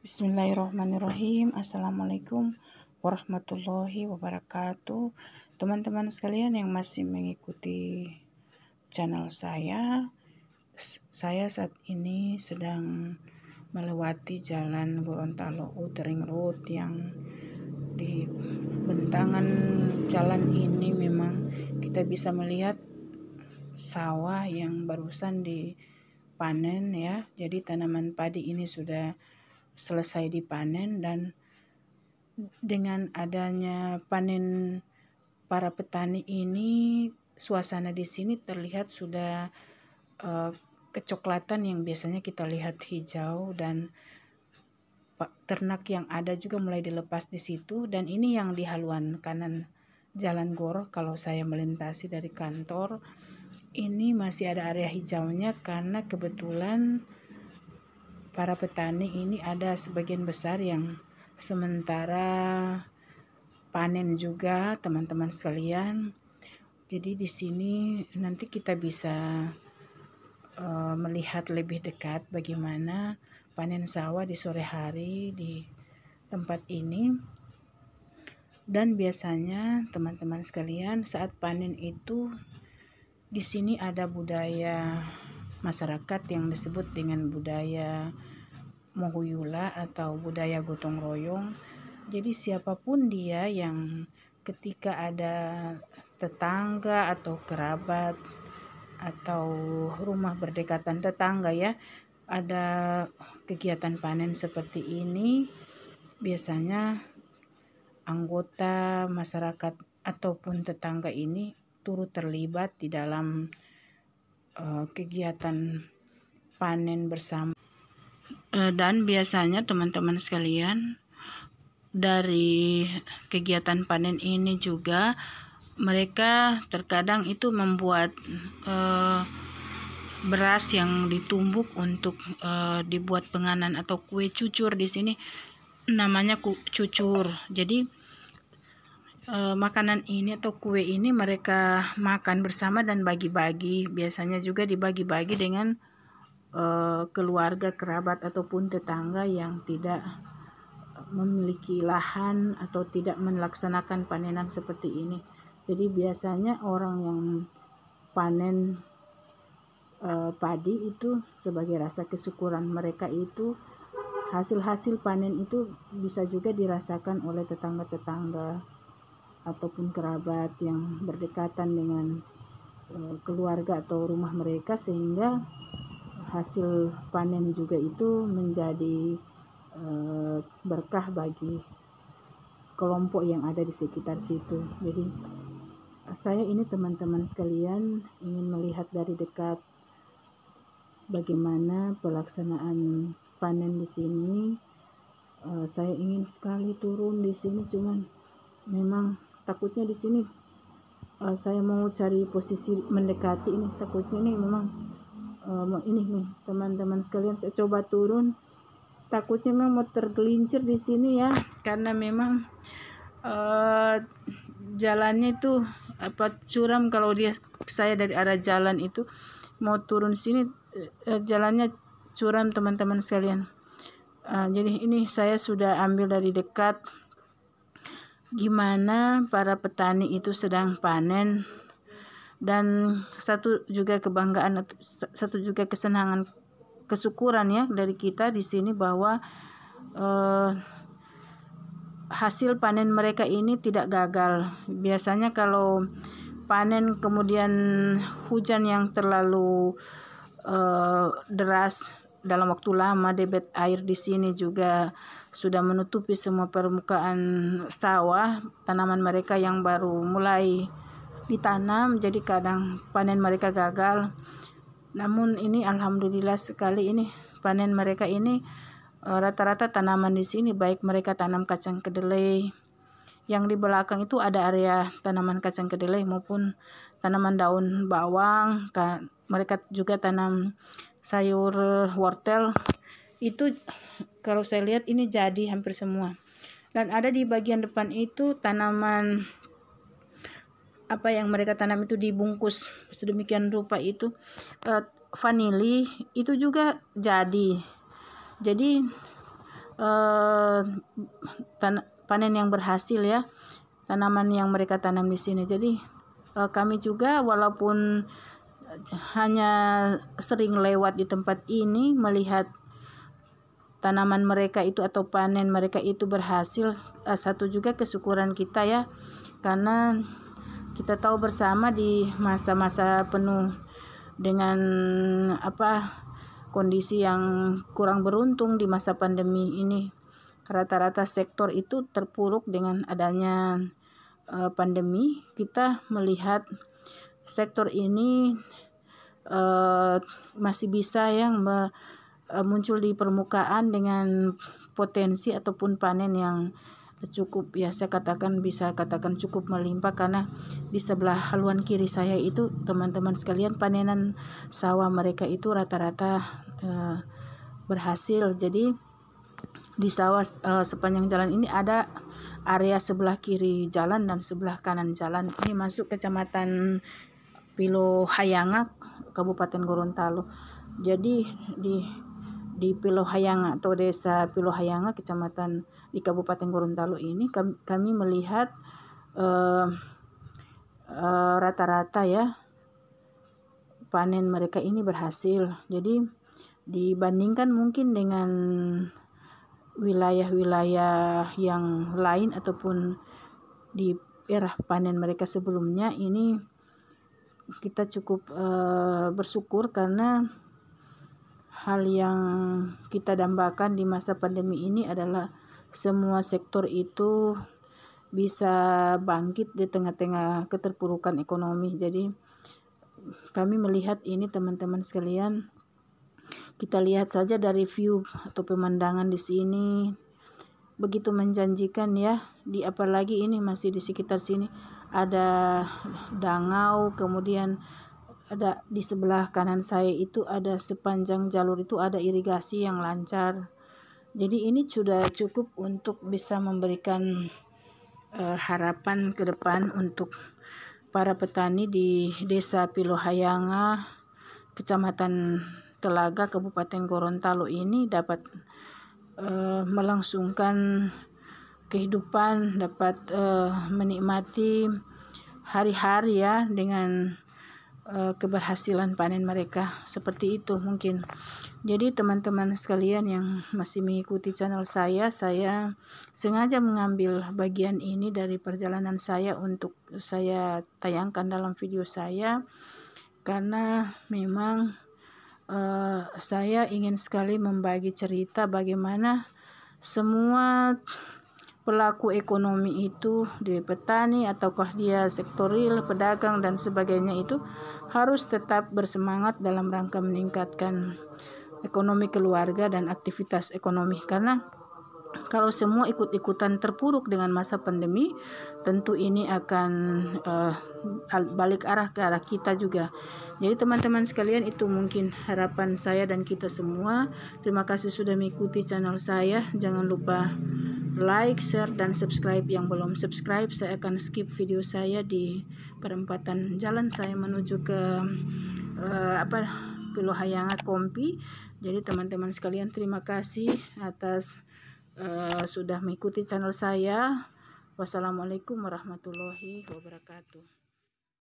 Bismillahirrahmanirrahim. Assalamualaikum warahmatullahi wabarakatuh. Teman-teman sekalian yang masih mengikuti channel saya saat ini sedang melewati jalan Gorontalo Outering Road yang di bentangan jalan ini memang kita bisa melihat sawah yang barusan dipanen ya. Jadi tanaman padi ini sudah selesai dipanen, dan dengan adanya panen para petani ini, suasana di sini terlihat sudah kecoklatan yang biasanya kita lihat hijau, dan ternak yang ada juga mulai dilepas di situ. Dan ini yang di haluan kanan Jalan Goro, kalau saya melintasi dari kantor ini masih ada area hijaunya, karena kebetulan para petani ini ada sebagian besar yang sementara panen juga, teman-teman sekalian. Jadi di sini nanti kita bisa melihat lebih dekat bagaimana panen sawah di sore hari di tempat ini. Dan biasanya teman-teman sekalian saat panen itu di sini ada budaya masyarakat yang disebut dengan budaya Mohuyula atau budaya gotong royong. Jadi siapapun dia yang ketika ada tetangga atau kerabat atau rumah berdekatan tetangga ya, ada kegiatan panen seperti ini, biasanya anggota masyarakat ataupun tetangga ini turut terlibat di dalam kegiatan panen bersama. Dan biasanya teman-teman sekalian, dari kegiatan panen ini juga mereka terkadang itu membuat beras yang ditumbuk untuk dibuat penganan atau kue cucur. Di sini namanya cucur. Jadi makanan ini atau kue ini mereka makan bersama dan bagi-bagi. Biasanya juga dibagi-bagi dengan keluarga, kerabat ataupun tetangga yang tidak memiliki lahan atau tidak melaksanakan panenan seperti ini. Jadi biasanya orang yang panen padi itu sebagai rasa kesyukuran mereka, itu hasil panen itu bisa juga dirasakan oleh tetangga-tetangga ataupun kerabat yang berdekatan dengan keluarga atau rumah mereka, sehingga hasil panen juga itu menjadi berkah bagi kelompok yang ada di sekitar situ. Jadi saya ini teman-teman sekalian ingin melihat dari dekat bagaimana pelaksanaan panen di sini. Saya ingin sekali turun di sini, cuman memang takutnya di sini saya mau cari posisi mendekati ini, takutnya ini memang ini nih teman-teman sekalian, saya coba turun, takutnya memang mau tergelincir di sini ya, karena memang jalannya itu curam. Kalau saya dari arah jalan itu mau turun sini, jalannya curam teman-teman sekalian. Jadi ini saya sudah ambil dari dekat gimana para petani itu sedang panen. Dan satu juga kebanggaan, satu juga kesenangan, kesyukuran ya dari kita di sini, bahwa hasil panen mereka ini tidak gagal. Biasanya kalau panen kemudian hujan yang terlalu deras dalam waktu lama, debit air di sini juga sudah menutupi semua permukaan sawah, tanaman mereka yang baru mulai ditanam, jadi kadang panen mereka gagal. Namun ini alhamdulillah sekali, ini panen mereka ini rata-rata tanaman di sini, baik mereka tanam kacang kedelai, yang di belakang itu ada area tanaman kacang kedelai maupun tanaman daun bawang, mereka juga tanam sayur wortel. Itu kalau saya lihat ini jadi hampir semua. Dan ada di bagian depan itu tanaman apa yang mereka tanam itu dibungkus sedemikian rupa, itu vanili, itu juga jadi panen yang berhasil ya, tanaman yang mereka tanam di sini. Jadi kami juga walaupun hanya sering lewat di tempat ini melihat tanaman mereka itu atau panen mereka itu berhasil, satu juga kesyukuran kita ya, karena kita tahu bersama di masa-masa penuh dengan kondisi yang kurang beruntung di masa pandemi ini, rata-rata sektor itu terpuruk dengan adanya pandemi. Kita melihat sektor ini masih bisa yang muncul di permukaan dengan potensi ataupun panen yang cukup, ya saya bisa katakan cukup melimpah, karena di sebelah haluan kiri saya itu teman-teman sekalian panenan sawah mereka itu rata-rata berhasil. Jadi di sawah sepanjang jalan ini ada area sebelah kiri jalan dan sebelah kanan jalan. Ini masuk kecamatan Pilohayanga, Kabupaten Gorontalo. Jadi di Pilohayanga atau desa Pilohayanga, kecamatan di Kabupaten Gorontalo ini kami melihat rata-rata ya panen mereka ini berhasil. Jadi dibandingkan mungkin dengan wilayah-wilayah yang lain ataupun di era panen mereka sebelumnya, ini kita cukup bersyukur karena hal yang kita dambakan di masa pandemi ini adalah semua sektor itu bisa bangkit di tengah-tengah keterpurukan ekonomi. Jadi kami melihat ini teman-teman sekalian, kita lihat saja dari view atau pemandangan di sini begitu menjanjikan ya. Apalagi ini masih di sekitar sini ada dangau, kemudian ada di sebelah kanan saya itu ada sepanjang jalur itu ada irigasi yang lancar. Jadi ini sudah cukup untuk bisa memberikan harapan ke depan untuk para petani di Desa Pilohayanga, Kecamatan Telaga, Kabupaten Gorontalo ini dapat melangsungkan kehidupan, dapat menikmati hari-hari ya dengan keberhasilan panen mereka, seperti itu mungkin. Jadi teman-teman sekalian yang masih mengikuti channel saya sengaja mengambil bagian ini dari perjalanan saya untuk saya tayangkan dalam video saya, karena memang saya ingin sekali membagi cerita bagaimana semua pelaku ekonomi itu, di petani ataukah dia sektor real, pedagang dan sebagainya, itu harus tetap bersemangat dalam rangka meningkatkan ekonomi keluarga dan aktivitas ekonomi. Karena kalau semua ikut-ikutan terpuruk dengan masa pandemi, tentu ini akan balik arah ke arah kita juga. Jadi teman-teman sekalian, itu mungkin harapan saya dan kita semua. Terima kasih sudah mengikuti channel saya. Jangan lupa like, share, dan subscribe. Yang belum subscribe, saya akan skip video saya di perempatan jalan saya menuju ke Pilohayanga Kompi. Jadi teman-teman sekalian, terima kasih atas sudah mengikuti channel saya. Wassalamualaikum warahmatullahi wabarakatuh.